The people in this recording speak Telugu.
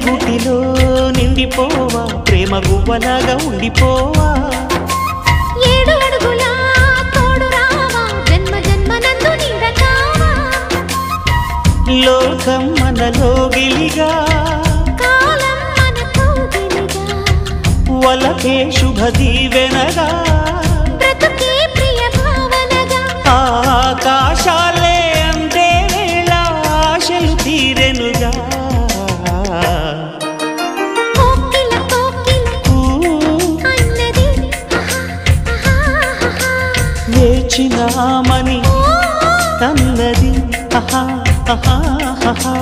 గుటిలో నిండిపోవా ప్రేమ గువ్వలాగా ఉండిపోవా ఏడు అడుగుల తోడు రావా జన్మ జన్మ నందు నీడకావా లోకం మనలో గిలిగా కాలం మనకు గిలిగా వలకే శుభ దీవెనగా బ్రతుకే ప్రియ భావనగా ఆకాశాలే అందే వేళ ఆశలు తీరెనుగా కోకిల కోకిల అన్నది వేచినామని అన్నది ఆహా ఆహా ఆహా